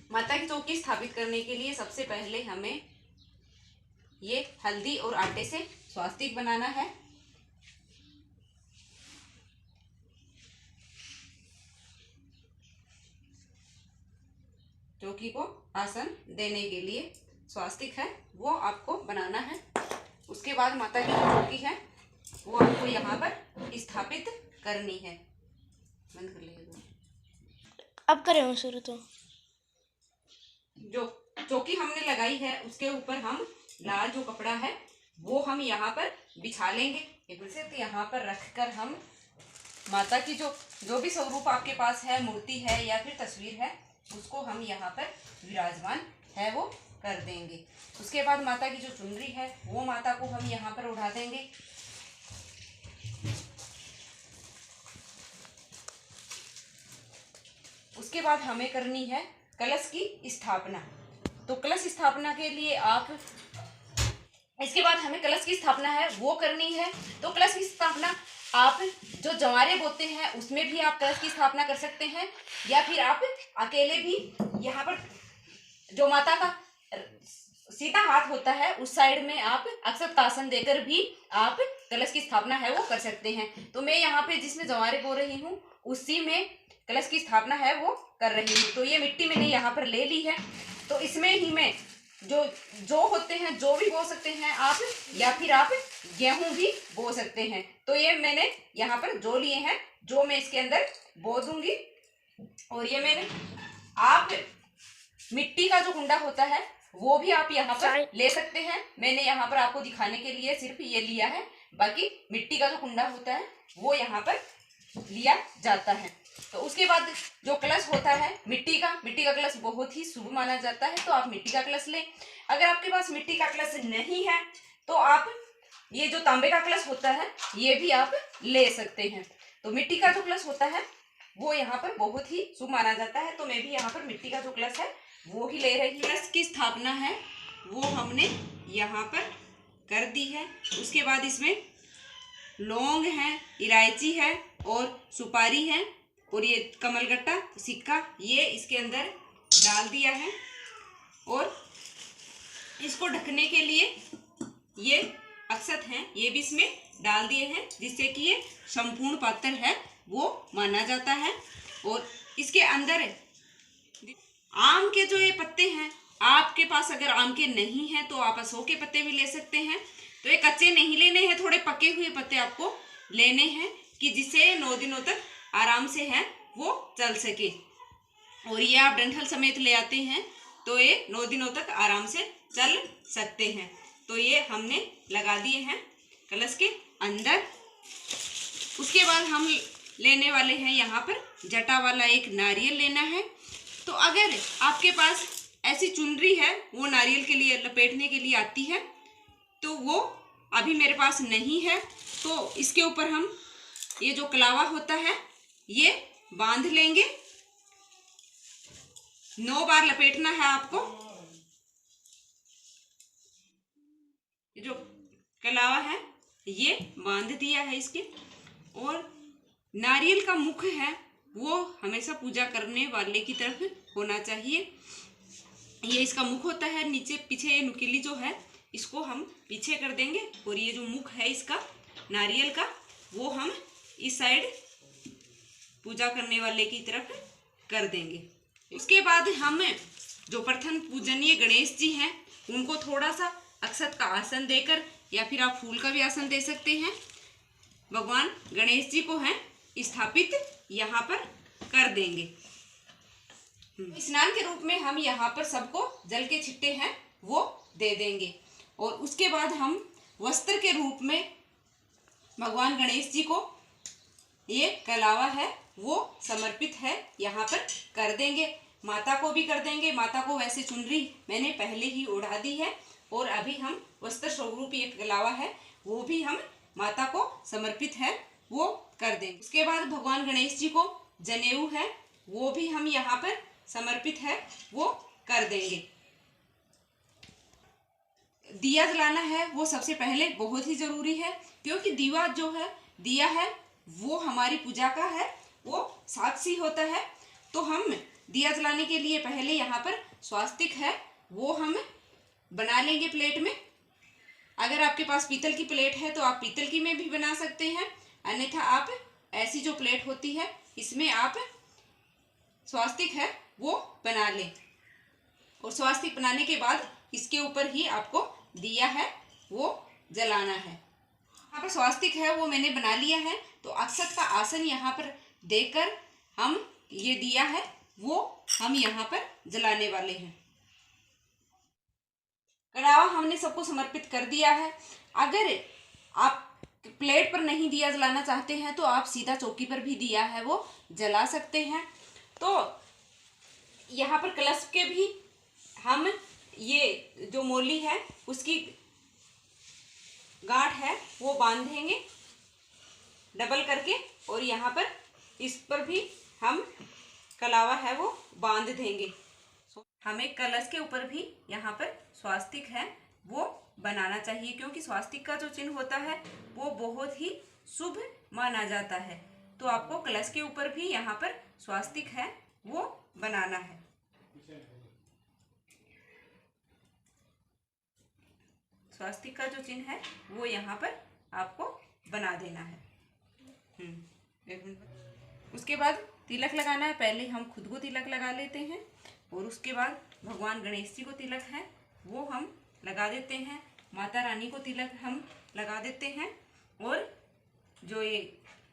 माता की चौकी स्थापित करने के लिए सबसे पहले हमें ये हल्दी और आटे से स्वास्तिक बनाना है। चौकी को आसन देने के लिए स्वास्तिक है वो आपको बनाना है। उसके बाद माता की जो चौकी है वो आपको यहाँ पर स्थापित करनी है। बंद कर लीजिए। अब करें शुरू। तो जो चौकी हमने लगाई है उसके ऊपर हम लाल जो कपड़ा है वो हम यहाँ पर बिछा लेंगे। यहाँ पर रखकर हम माता की जो भी स्वरूप आपके पास है, मूर्ति है या फिर तस्वीर है, उसको हम यहाँ पर विराजमान है वो कर देंगे। उसके बाद माता की जो चुनरी है वो माता को हम यहाँ पर उठा देंगे। उसके बाद हमें करनी है कलश की स्थापना। तो कलश स्थापना के लिए इसके बाद हमें कलश की स्थापना है वो करनी है। तो कलश की स्थापना आप जो जवारे बोते हैं उसमें भी आप कलश की स्थापना कर सकते हैं, या फिर आप अकेले भी यहाँ पर जो माता का सीधा हाथ होता है उस साइड में आप अक्षत का आसन देकर भी आप कलश की स्थापना है वो कर सकते हैं। तो मैं यहाँ पे जिसमें जवारे बो रही हूँ उसी में कलश की स्थापना है वो कर रही हूँ। तो ये मिट्टी मैंने यहाँ पर ले ली है। तो इसमें ही मैं जो होते हैं जो भी बो सकते हैं आप, या फिर आप गेहूं भी बो सकते हैं। तो ये मैंने यहाँ पर जो लिए हैं जो मैं इसके अंदर बो दूंगी। और ये मैंने आप मिट्टी का जो कुंडा होता है वो भी आप यहाँ पर ले सकते हैं। मैंने यहाँ पर आपको दिखाने के लिए सिर्फ ये लिया है, बाकी मिट्टी का जो कुंडा होता है वो यहाँ पर लिया जाता है। तो उसके बाद जो कलश होता है मिट्टी का कलश बहुत ही शुभ माना जाता है, तो आप मिट्टी का कलश लें। अगर आपके पास मिट्टी का कलश नहीं है तो आप ये जो तांबे का कलश होता है ये भी आप ले सकते हैं। तो मिट्टी का जो कलश होता है वो यहाँ पर बहुत ही शुभ माना जाता है, तो मैं भी यहाँ पर मिट्टी का जो कलश है वो ही ले रही हूँ। कलश की स्थापना है वो हमने यहाँ पर कर दी है। उसके बाद इसमें लौंग है, इलायची है और सुपारी है और ये कमलगट्टा सिक्का ये इसके अंदर डाल दिया है। और इसको ढकने के लिए ये अक्षत हैं ये भी इसमें डाल दिए हैं, जिससे कि ये संपूर्ण पात्र है वो माना जाता है। और इसके अंदर आम के जो ये पत्ते हैं, आपके पास अगर आम के नहीं हैं तो आप अशोक के पत्ते भी ले सकते हैं। तो ये कच्चे नहीं लेने हैं, थोड़े पके हुए पत्ते आपको लेने हैं कि जिससे 9 दिनों तक आराम से है वो चल सके। और ये आप डंठल समेत ले आते हैं तो ये 9 दिनों तक आराम से चल सकते हैं। तो ये हमने लगा दिए हैं कलश के अंदर। उसके बाद हम लेने वाले हैं यहाँ पर जटा वाला एक नारियल लेना है। तो अगर आपके पास ऐसी चुनरी है वो नारियल के लिए लपेटने के लिए आती है, तो वो अभी मेरे पास नहीं है, तो इसके ऊपर हम ये जो कलावा होता है ये बांध लेंगे। 9 बार लपेटना है आपको। ये जो कलावा है ये बांध दिया है इसके। और नारियल का मुख है वो हमेशा पूजा करने वाले की तरफ होना चाहिए। ये इसका मुख होता है, नीचे पीछे ये नुकीली जो है इसको हम पीछे कर देंगे और ये जो मुख है इसका नारियल का वो हम इस साइड पूजा करने वाले की तरफ कर देंगे। उसके बाद हम जो प्रथम पूजनीय गणेश जी हैं उनको थोड़ा सा अक्षत का आसन देकर, या फिर आप फूल का भी आसन दे सकते हैं, भगवान गणेश जी को हैं स्थापित यहाँ पर कर देंगे। स्नान के रूप में हम यहाँ पर सबको जल के छिट्टे हैं वो दे देंगे। और उसके बाद हम वस्त्र के रूप में भगवान गणेश जी को ये कलावा है वो समर्पित है यहाँ पर कर देंगे। माता को भी कर देंगे। माता को वैसे चुनरी मैंने पहले ही उड़ा दी है और अभी हम वस्त्र स्वरूप ये कलावा है वो भी हम माता को समर्पित है वो कर देंगे। उसके बाद भगवान गणेश जी को जनेऊ है वो भी हम यहाँ पर समर्पित है वो कर देंगे। दिया जलाना है वो सबसे पहले बहुत ही जरूरी है, क्योंकि दीवा जो है दिया है वो हमारी पूजा का है, वो साक्षी होता है। तो हम दिया जलाने के लिए पहले यहाँ पर स्वास्तिक है वो हम बना लेंगे प्लेट में। अगर आपके पास पीतल की प्लेट है तो आप पीतल की में भी बना सकते हैं, अन्यथा आप ऐसी जो प्लेट होती है इसमें आप स्वास्तिक है वो बना लें। और स्वास्तिक बनाने के बाद इसके ऊपर ही आपको दिया है वो जलाना है। यहाँ पर स्वास्तिक है वो मैंने बना लिया है, तो अक्षत का आसन यहाँ पर देकर हम ये दिया है वो हम यहाँ पर जलाने वाले हैं। कड़ावा हमने सबको समर्पित कर दिया है। अगर आप प्लेट पर नहीं दिया जलाना चाहते हैं तो आप सीधा चौकी पर भी दिया है वो जला सकते हैं। तो यहाँ पर कलश के भी हम ये जो मोली है उसकी गांठ है वो बांधेंगे डबल करके, और यहाँ पर इस पर भी हम कलावा है वो बांध देंगे। हमें कलश के ऊपर भी यहाँ पर स्वास्तिक है वो बनाना चाहिए, क्योंकि स्वास्तिक का जो चिन्ह होता है वो बहुत ही शुभ माना जाता है। तो आपको कलश के ऊपर भी यहाँ पर स्वास्तिक है वो बनाना है। स्वास्तिक का जो चिन्ह है वो यहाँ पर आपको बना देना है। एक मिनट। उसके बाद तिलक लगाना है। पहले हम खुद को तिलक लगा लेते हैं और उसके बाद भगवान गणेश जी को तिलक है वो हम लगा देते हैं। माता रानी को तिलक हम लगा देते हैं, और जो ये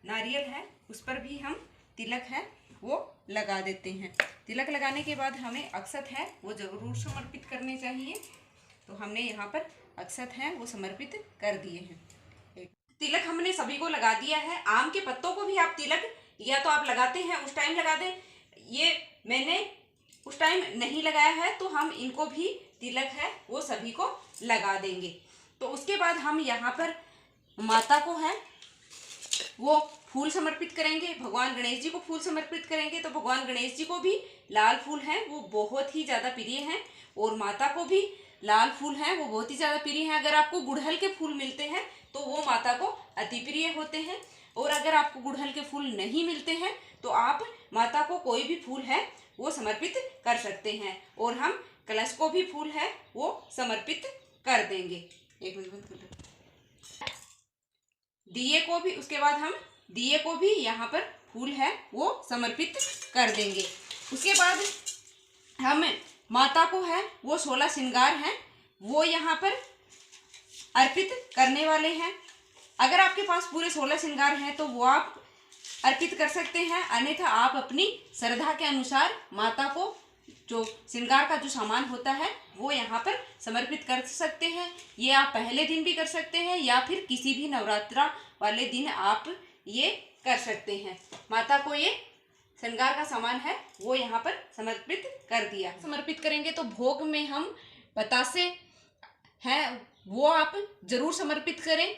नारियल है उस पर भी हम तिलक है वो लगा देते हैं। तिलक लगाने के बाद हमें अक्षत है वो जरूर समर्पित करने चाहिए। तो हमने यहाँ पर अक्षत है वो समर्पित कर दिए हैं। तिलक हमने सभी को लगा दिया है। आम के पत्तों को भी आप तिलक या तो आप लगाते हैं उस टाइम लगा दें, ये मैंने उस टाइम नहीं लगाया है तो हम इनको भी तिलक है वो सभी को लगा देंगे। तो उसके बाद हम यहाँ पर माता को है वो फूल समर्पित करेंगे। भगवान गणेश जी को फूल समर्पित करेंगे। तो भगवान गणेश जी को भी लाल फूल हैं वो बहुत ही ज़्यादा प्रिय हैं, और माता को भी लाल फूल हैं वो बहुत ही ज़्यादा प्रिय हैं। अगर आपको गुड़हल के फूल मिलते हैं तो वो माता को अति प्रिय होते हैं, और अगर आपको गुड़हल के फूल नहीं मिलते हैं तो आप माता को कोई भी फूल है वो समर्पित कर सकते हैं, और हम कलश को भी फूल है वो समर्पित कर देंगे। एक मिनट। दिए को भी, उसके बाद हम दिए को भी यहाँ पर फूल है वो समर्पित कर देंगे। उसके बाद हम माता को है वो 16 श्रृंगार हैं वो यहाँ पर अर्पित करने वाले हैं। अगर आपके पास पूरे 16 श्रृंगार हैं तो वो आप अर्पित कर सकते हैं, अन्यथा आप अपनी श्रद्धा के अनुसार माता को जो श्रृंगार का जो सामान होता है वो यहाँ पर समर्पित कर सकते हैं। ये आप पहले दिन भी कर सकते हैं या फिर किसी भी नवरात्रा वाले दिन आप ये कर सकते हैं। माता को ये श्रृंगार का सामान है वो यहाँ पर समर्पित कर दिया। समर्पित करेंगे तो भोग में हम बतासे हैं वो आप जरूर समर्पित करें।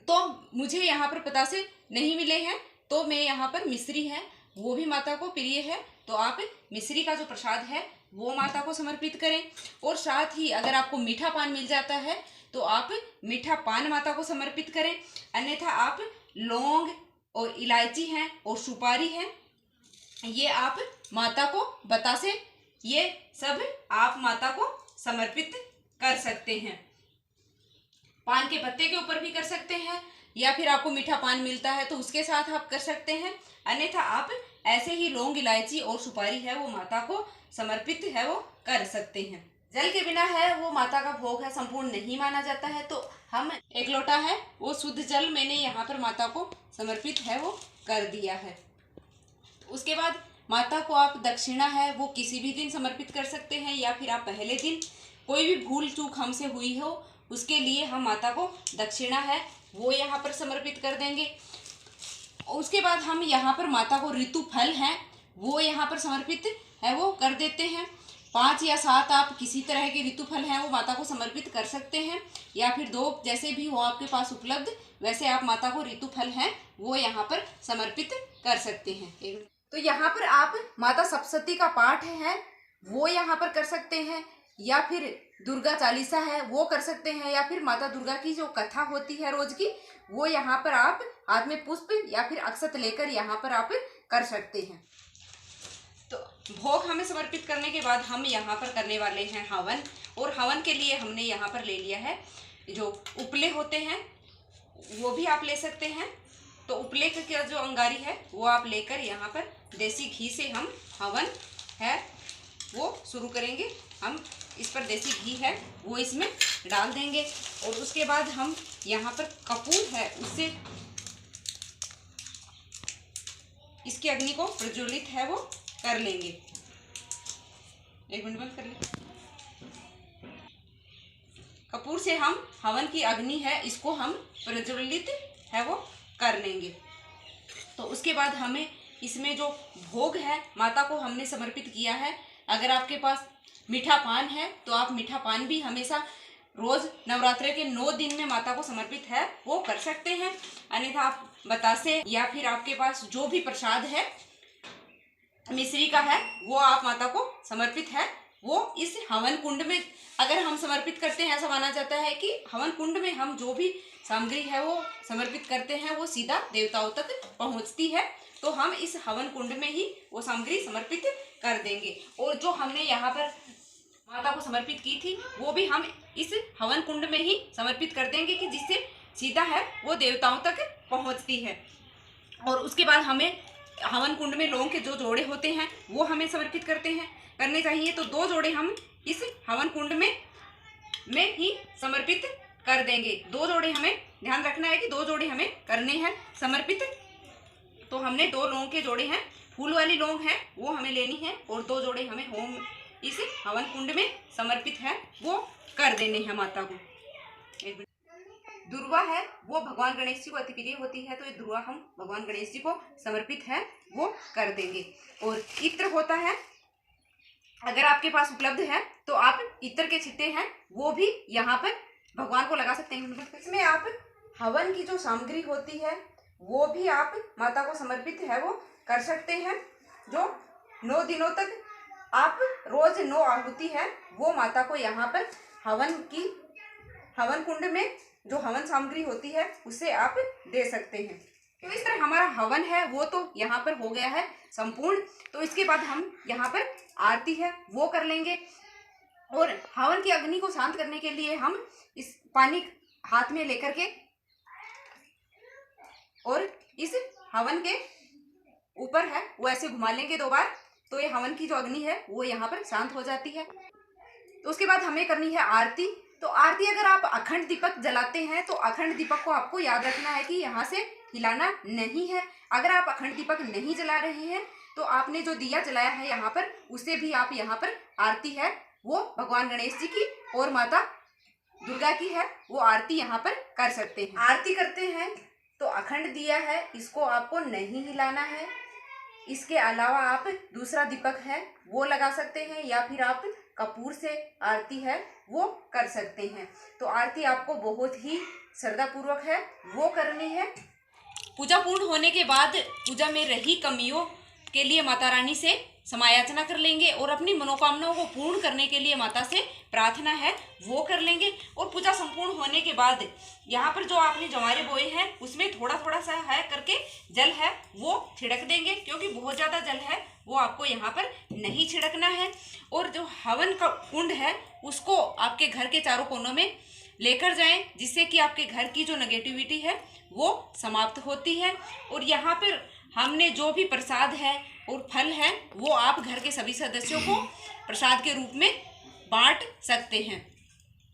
तो मुझे यहाँ पर बतासे नहीं मिले हैं तो मैं यहाँ पर मिश्री है वो भी माता को प्रिय है, तो आप मिश्री का जो प्रसाद है वो माता को समर्पित करें। और साथ ही अगर आपको मीठा पान मिल जाता है तो आप मीठा पान माता को समर्पित करें, अन्यथा आप लौंग और इलायची हैं और सुपारी है ये आप माता को बतासे ये सब आप माता को समर्पित कर सकते हैं। पान के पत्ते के ऊपर भी कर सकते हैं, या फिर आपको मीठा पान मिलता है तो उसके साथ आप कर सकते हैं, अन्यथा आप ऐसे ही लौंग इलायची और सुपारी है वो माता को समर्पित है वो कर सकते हैं। जल के बिना है वो माता का भोग है संपूर्ण नहीं माना जाता है, तो हम 1 लोटा है वो शुद्ध जल मैंने यहाँ पर माता को समर्पित है वो कर दिया है। उसके बाद माता को आप दक्षिणा है वो किसी भी दिन समर्पित कर सकते हैं, या फिर आप पहले दिन कोई भी भूल चूक हमसे हुई हो उसके लिए हम माता को दक्षिणा है वो यहाँ पर समर्पित कर देंगे। उसके बाद हम यहाँ पर माता को ऋतु फल हैं वो यहाँ पर समर्पित है वो कर देते हैं। 5 या 7 आप किसी तरह के ऋतु फल हैं वो माता को समर्पित कर सकते हैं, या फिर 2 जैसे भी हो आपके पास उपलब्ध वैसे आप माता को ऋतु फल हैं वो यहाँ पर समर्पित कर सकते हैं। तो यहाँ पर आप माता सप्तशती का पाठ है वो यहाँ पर कर सकते हैं, या फिर दुर्गा चालीसा है वो कर सकते हैं, या फिर माता दुर्गा की जो कथा होती है रोज की वो यहाँ पर आप हाथ में पुष्प या फिर अक्षत लेकर यहाँ पर आप कर सकते हैं। तो भोग हमें समर्पित करने के बाद हम यहाँ पर करने वाले हैं हवन। और हवन के लिए हमने यहाँ पर ले लिया है जो उपले होते हैं, वो भी आप ले सकते हैं। तो उपले का जो अंगारी है वो आप लेकर यहाँ पर देसी घी से हम हवन है वो शुरू करेंगे। हम इस पर देसी घी है वो इसमें डाल देंगे और उसके बाद हम यहाँ पर कपूर है उससे इसकी अग्नि को प्रज्वलित है वो कर लेंगे। एक मिनट बंद कर ले। कपूर से हम हवन की अग्नि है इसको हम प्रज्वलित है वो कर लेंगे। तो उसके बाद हमें इसमें जो भोग है माता को हमने समर्पित किया है। अगर आपके पास मीठा पान है तो आप मीठा पान भी हमेशा रोज नवरात्रे के 9 दिन में माता को समर्पित है वो कर सकते हैं। अन्यथा आप बतासे या फिर आपके पास जो भी प्रसाद है मिश्री का है वो आप माता को समर्पित है वो इस हवन कुंड में अगर हम समर्पित करते हैं। ऐसा माना जाता है कि हवन कुंड में हम जो भी सामग्री है वो समर्पित करते हैं वो सीधा देवताओं तक पहुंचती है। तो हम इस हवन कुंड में ही वो सामग्री समर्पित कर देंगे। और जो हमने यहाँ पर माता को समर्पित की थी वो भी हम इस हवन कुंड में ही समर्पित कर देंगे कि जिससे सीधा है वो देवताओं तक पहुंचती है। और उसके बाद हमें हवन कुंड में लौंग के जो जोड़े होते हैं वो हमें समर्पित करने चाहिए। तो 2 जोड़े हम इस हवन कुंड में ही समर्पित कर देंगे। 2 जोड़े हमें ध्यान रखना है कि 2 जोड़े हमें करने हैं समर्पित। तो हमने 2 लौंग के जोड़े हैं, फूल वाली लौंग है वो हमें लेनी है और 2 जोड़े हमें होम इस हवन कुंड में समर्पित है वो कर देने हैं माता को। दुर्वा है वो भगवान गणेश जी को अति प्रिय होती है। तो ये दुर्वा हम भगवान गणेश जी को समर्पित है वो कर देंगे। और इत्र होता है, अगर आपके पास उपलब्ध है तो आप इत्र के छिट्टे हैं वो भी यहाँ पर भगवान को लगा सकते हैं। इसमें आप हवन की जो सामग्री होती है वो भी आप माता को समर्पित है वो कर सकते हैं। जो 9 दिनों तक आप रोज 9 आहुति है वो माता को यहाँ पर हवन कुंड में जो हवन सामग्री होती है उससे आप दे सकते हैं। तो इस तरह हमारा हवन है वो तो यहाँ पर हो गया है संपूर्ण। तो इसके बाद हम यहाँ पर आरती है वो कर लेंगे। और हवन की अग्नि को शांत करने के लिए हम इस पानी हाथ में लेकर के और इस हवन के ऊपर है वो ऐसे घुमा लेंगे 2 बार। तो ये हवन की जो अग्नि है वो यहाँ पर शांत हो जाती है। तो उसके बाद हमें करनी है आरती। तो आरती अगर आप अखंड दीपक जलाते हैं तो अखंड दीपक को आपको याद रखना है कि यहाँ से हिलाना नहीं है। अगर आप अखंड दीपक नहीं जला रहे हैं तो आपने जो दिया जलाया है यहाँ पर उससे भी आप यहाँ पर आरती है वो भगवान गणेश जी की और माता दुर्गा की है वो आरती यहाँ पर कर सकते हैं। आरती करते हैं तो अखंड दिया है इसको आपको नहीं हिलाना है। इसके अलावा आप दूसरा दीपक है वो लगा सकते हैं या फिर आप कपूर से आरती है वो कर सकते हैं। तो आरती आपको बहुत ही श्रद्धापूर्वक है वो करनी है। पूजा पूर्ण होने के बाद पूजा में रही कमियों के लिए माता रानी से समायाचना कर लेंगे और अपनी मनोकामनाओं को पूर्ण करने के लिए माता से प्रार्थना है वो कर लेंगे। और पूजा संपूर्ण होने के बाद यहाँ पर जो आपने जवारे बोए हैं उसमें थोड़ा थोड़ा सा है करके जल है वो छिड़क देंगे, क्योंकि बहुत ज़्यादा जल है वो आपको यहाँ पर नहीं छिड़कना है। और जो हवन का कुंड है उसको आपके घर के चारों कोनों में लेकर जाएं, जिससे कि आपके घर की जो नेगेटिविटी है वो समाप्त होती है। और यहाँ पर हमने जो भी प्रसाद है और फल है वो आप घर के सभी सदस्यों को प्रसाद के रूप में बांट सकते हैं।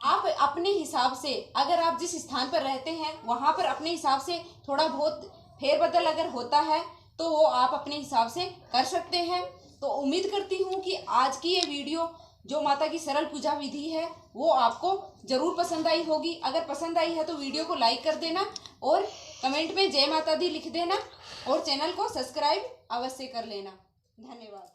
आप अपने हिसाब से अगर आप जिस स्थान पर रहते हैं वहाँ पर अपने हिसाब से थोड़ा बहुत फेरबदल अगर होता है तो वो आप अपने हिसाब से कर सकते हैं। तो उम्मीद करती हूँ कि आज की ये वीडियो जो माता की सरल पूजा विधि है वो आपको ज़रूर पसंद आई होगी। अगर पसंद आई है तो वीडियो को लाइक कर देना और कमेंट में जय माता दी लिख देना और चैनल को सब्सक्राइब अवश्य कर लेना। धन्यवाद।